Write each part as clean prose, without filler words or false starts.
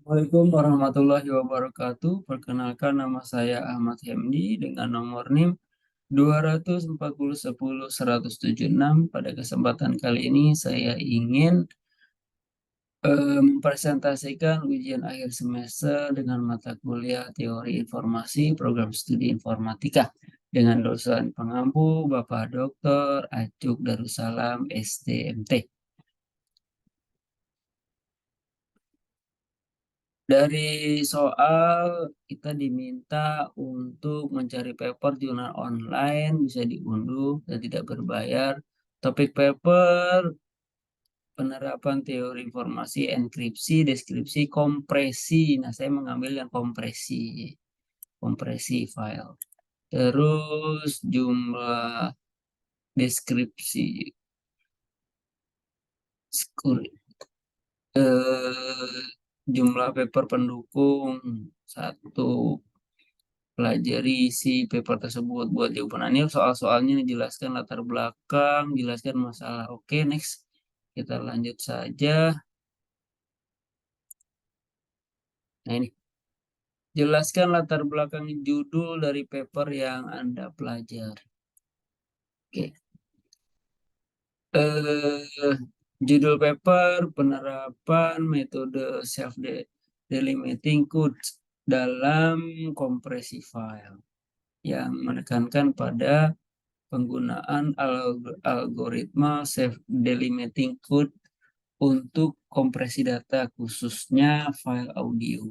Assalamualaikum warahmatullahi wabarakatuh. Perkenalkan nama saya Ahmad Hemdi dengan nomor NIM 240100176. Pada kesempatan kali ini saya ingin mempresentasikan ujian akhir semester dengan mata kuliah Teori Informasi Program Studi Informatika dengan dosen pengampu Bapak Dr. Acuk Darussalam STMT. Dari soal kita diminta untuk mencari paper jurnal online bisa diunduh dan tidak berbayar. Topik paper penerapan teori informasi, enkripsi, deskripsi, kompresi. Nah, saya mengambil yang kompresi file. Terus jumlah deskripsi, jumlah paper pendukung satu. Pelajari isi paper tersebut buat jawaban. Ini soal-soalnya dijelaskan latar belakang, jelaskan masalah. Oke, next. Kita lanjut saja. Nah, ini. Jelaskan latar belakang judul dari paper yang Anda pelajari. Oke. Judul paper penerapan metode self-delimiting codes dalam kompresi file yang menekankan pada penggunaan algoritma self-delimiting code untuk kompresi data, khususnya file audio.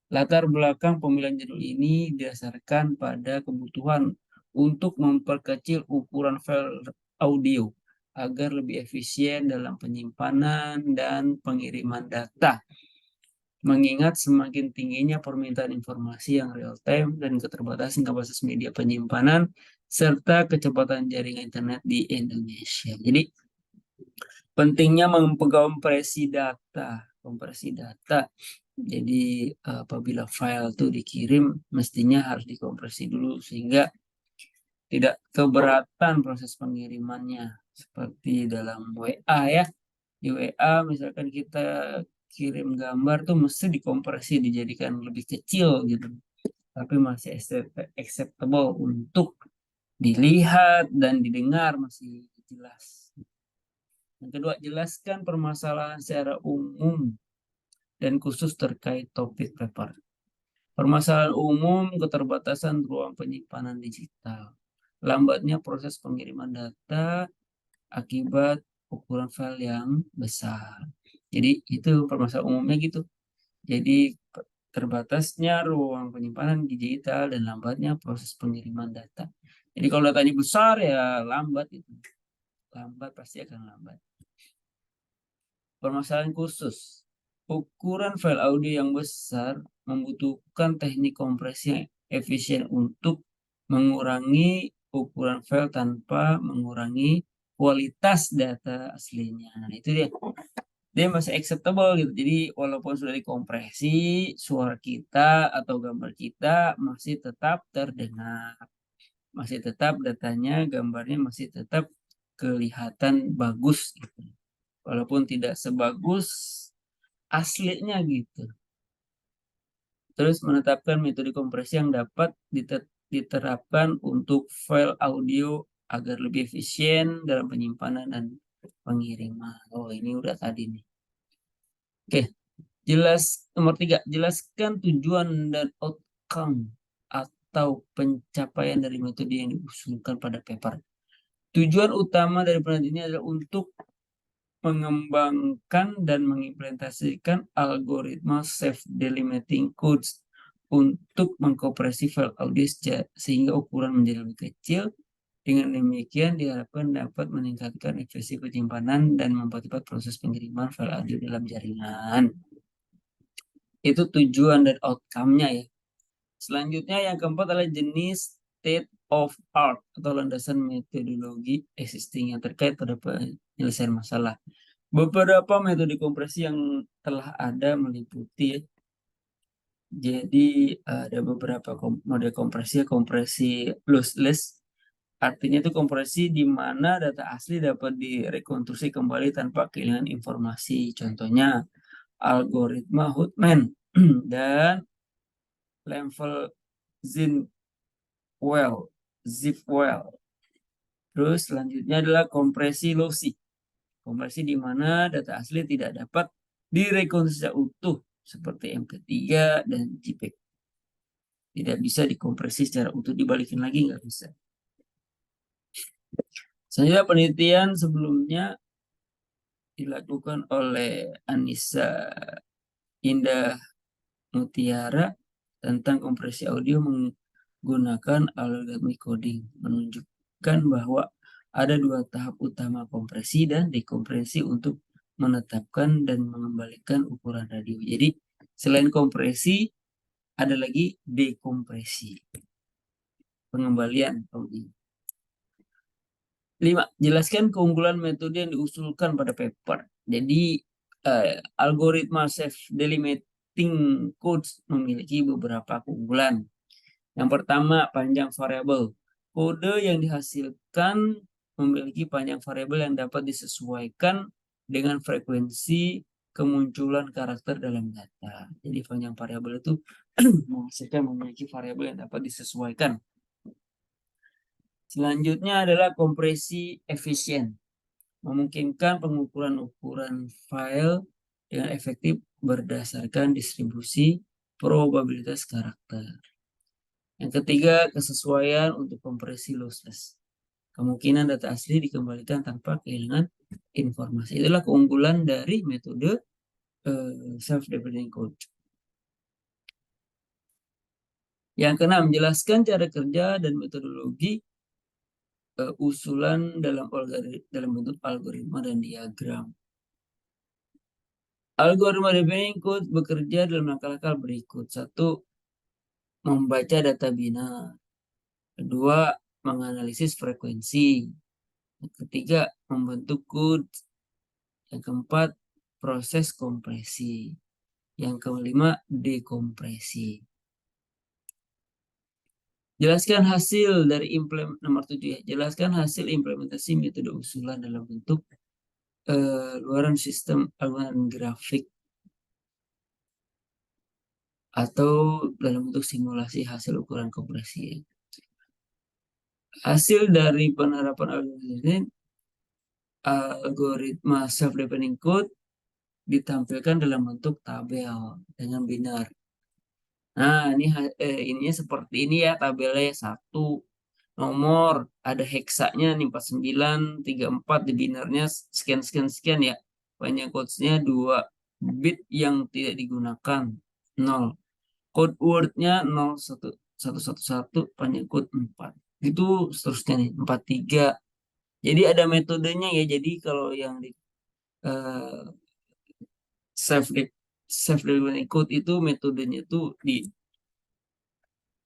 Latar belakang pemilihan judul ini didasarkan pada kebutuhan untuk memperkecil ukuran file audio agar lebih efisien dalam penyimpanan dan pengiriman data. Mengingat semakin tingginya permintaan informasi yang real time dan keterbatasan kapasitas media penyimpanan serta kecepatan jaringan internet di Indonesia. Jadi pentingnya kompresi data. Jadi apabila file itu dikirim mestinya harus dikompresi dulu sehingga tidak keberatan proses pengirimannya seperti dalam WA ya. Di WA misalkan kita kirim gambar tuh mesti dikompresi dijadikan lebih kecil gitu. Tapi masih acceptable untuk dilihat dan didengar masih jelas. Yang kedua, jelaskan permasalahan secara umum dan khusus terkait topik paper. Permasalahan umum keterbatasan ruang penyimpanan digital. Lambatnya proses pengiriman data akibat ukuran file yang besar. Jadi itu permasalahan umumnya gitu. Jadi terbatasnya ruang penyimpanan digital dan lambatnya proses pengiriman data. Jadi kalau datanya besar ya lambat itu. Lambat pasti akan lambat. Permasalahan khusus. Ukuran file audio yang besar membutuhkan teknik kompresi yang efisien untuk mengurangi ukuran file tanpa mengurangi kualitas data aslinya. Nah, itu dia. Dia masih acceptable gitu. Jadi walaupun sudah dikompresi, suara kita atau gambar kita masih tetap terdengar. Masih tetap datanya, gambarnya masih tetap kelihatan bagus gitu. Walaupun tidak sebagus aslinya gitu. Terus menetapkan metode kompresi yang dapat diterapkan untuk file audio agar lebih efisien dalam penyimpanan dan pengiriman. Oh, ini udah tadi nih. Oke, nomor 3, jelaskan tujuan dan outcome atau pencapaian dari metode yang diusulkan pada paper. Tujuan utama dari penelitian ini adalah untuk mengembangkan dan mengimplementasikan algoritma self-delimiting codes untuk mengkompresi file audio sehingga ukuran menjadi lebih kecil. Dengan demikian diharapkan dapat meningkatkan efisiensi penyimpanan dan mempercepat proses pengiriman file audio dalam jaringan. Itu tujuan dan outcome-nya ya. Selanjutnya yang keempat adalah jenis state of art atau landasan metodologi existing yang terkait pada penyelesaian masalah. Beberapa metode kompresi yang telah ada meliputi ya. Jadi ada beberapa mode kompresi lossless. Artinya itu kompresi di mana data asli dapat direkonstruksi kembali tanpa kehilangan informasi. Contohnya algoritma Huffman dan level zip well. Terus selanjutnya adalah kompresi lossy. Kompresi di mana data asli tidak dapat direkonstruksi utuh seperti MP3 dan JPEG. Tidak bisa dikompresi secara utuh, dibalikin lagi nggak bisa. Selanjutnya penelitian sebelumnya dilakukan oleh Anissa Indah Mutiara tentang kompresi audio menggunakan algoritma coding, menunjukkan bahwa ada dua tahap utama kompresi dan dekompresi untuk menetapkan dan mengembalikan ukuran radio. Jadi selain kompresi ada lagi dekompresi, pengembalian audio. 5. Jelaskan keunggulan metode yang diusulkan pada paper. Jadi algoritma self-delimiting codes memiliki beberapa keunggulan. Yang pertama, panjang variabel. Kode yang dihasilkan memiliki panjang variabel yang dapat disesuaikan dengan frekuensi kemunculan karakter dalam data. Jadi panjang variabel itu menghasilkan memiliki variabel yang dapat disesuaikan. Selanjutnya adalah kompresi efisien. Memungkinkan pengukuran ukuran file dengan efektif berdasarkan distribusi probabilitas karakter. Yang ketiga, kesesuaian untuk kompresi lossless. Kemungkinan data asli dikembalikan tanpa kehilangan informasi. Itulah keunggulan dari metode self-deprecating code. Yang keenam, menjelaskan cara kerja dan metodologi usulan dalam bentuk algoritma dan diagram. Algoritma defining code bekerja dalam langkah-langkah berikut. 1. Membaca data binar. 2. Menganalisis frekuensi. Yang ketiga, membentuk code. Yang keempat, proses kompresi. Yang kelima, dekompresi. Jelaskan hasil dari nomor 7 ya. Jelaskan hasil implementasi metode usulan dalam bentuk luaran sistem alunan grafik atau dalam bentuk simulasi hasil ukuran kompresi. Hasil dari penerapan algoritma self-defining code ditampilkan dalam bentuk tabel dengan binar. Nah, ininya seperti ini ya, tabelnya 1 nomor, ada heksanya nih 49, 34, di binarnya sekian ya. Banyak codesnya 2 bit yang tidak digunakan 0. Code wordnya 0111, panjang code 4. Itu seterusnya nih 43. Jadi ada metodenya ya. Jadi kalau yang di self-defining code itu metodenya itu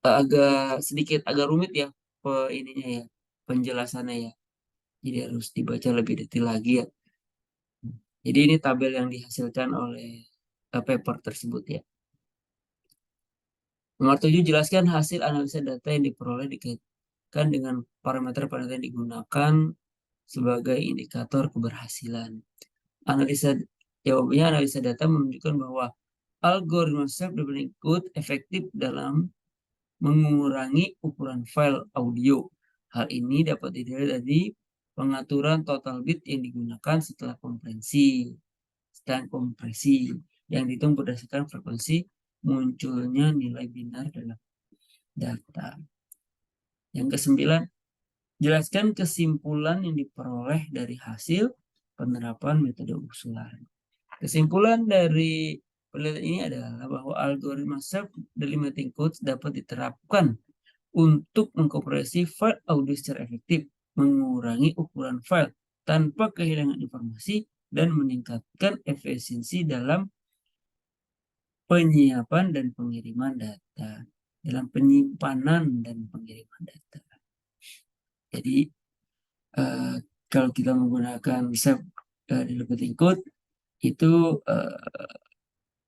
agak rumit ya ininya ya, penjelasannya ya. Jadi harus dibaca lebih detail lagi ya. Jadi ini tabel yang dihasilkan oleh paper tersebut ya. Nomor 7, jelaskan hasil analisa data yang diperoleh dikaitkan dengan parameter-parameter yang digunakan sebagai indikator keberhasilan. Jawabannya analisa data menunjukkan bahwa algoritma self-defining code efektif dalam mengurangi ukuran file audio. Hal ini dapat dilihat dari pengaturan total bit yang digunakan setelah kompresi yang dihitung berdasarkan frekuensi munculnya nilai binar dalam data. Yang kesembilan, jelaskan kesimpulan yang diperoleh dari hasil penerapan metode usulan. Kesimpulan dari penelitian ini adalah bahwa algoritma self-delimiting codes dapat diterapkan untuk mengkompresi file audio secara efektif, mengurangi ukuran file tanpa kehilangan informasi, dan meningkatkan efisiensi dalam penyiapan dan pengiriman data, dalam penyimpanan dan pengiriman data. Jadi kalau kita menggunakan self-delimiting code itu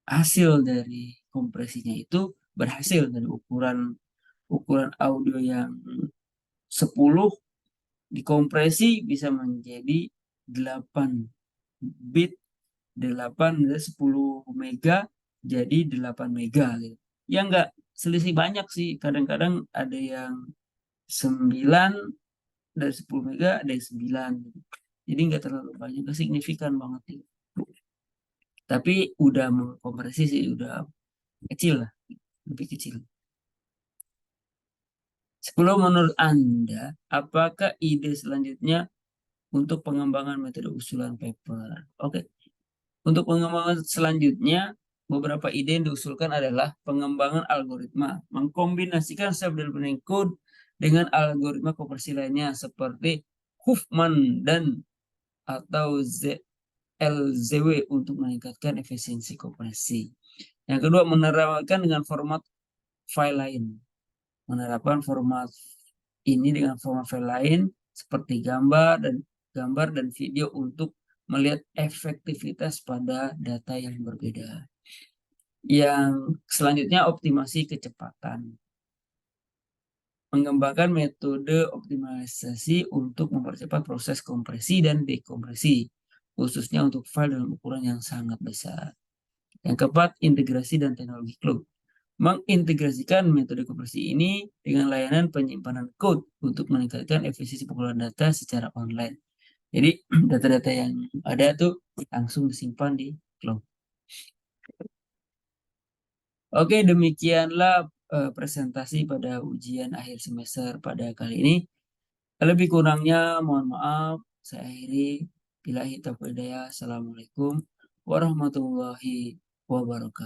hasil dari kompresinya itu berhasil dari ukuran audio yang 10 dikompresi bisa menjadi 8 bit, 10 mega jadi 8 mega gitu. Ya nggak selisih banyak sih. Kadang-kadang ada yang 9 dari 10 mega, ada yang 9 gitu. Jadi nggak terlalu banyak, nggak signifikan banget gitu. Tapi udah mengkompresi sih, udah kecil lah, lebih kecil. 10 menurut Anda, apakah ide selanjutnya untuk pengembangan metode usulan paper? Oke, untuk pengembangan selanjutnya, beberapa ide yang diusulkan adalah pengembangan algoritma, mengkombinasikan self-development code dengan algoritma konversi lainnya seperti Huffman dan atau LZW untuk meningkatkan efisiensi kompresi. Yang kedua, menerapkan dengan format file lain. Menerapkan format ini dengan format file lain seperti gambar dan video untuk melihat efektivitas pada data yang berbeda. Yang selanjutnya, optimasi kecepatan. Mengembangkan metode optimalisasi untuk mempercepat proses kompresi dan dekompresi, khususnya untuk file dalam ukuran yang sangat besar. Yang keempat, integrasi dan teknologi cloud. Mengintegrasikan metode kompresi ini dengan layanan penyimpanan code untuk meningkatkan efisiensi pengolahan data secara online. Jadi data-data yang ada tuh langsung disimpan di cloud. Oke, demikianlah presentasi pada ujian akhir semester pada kali ini. Lebih kurangnya mohon maaf. Saya akhiri. Billahi taufiq wal hidayah. Assalamualaikum warahmatullahi wabarakatuh.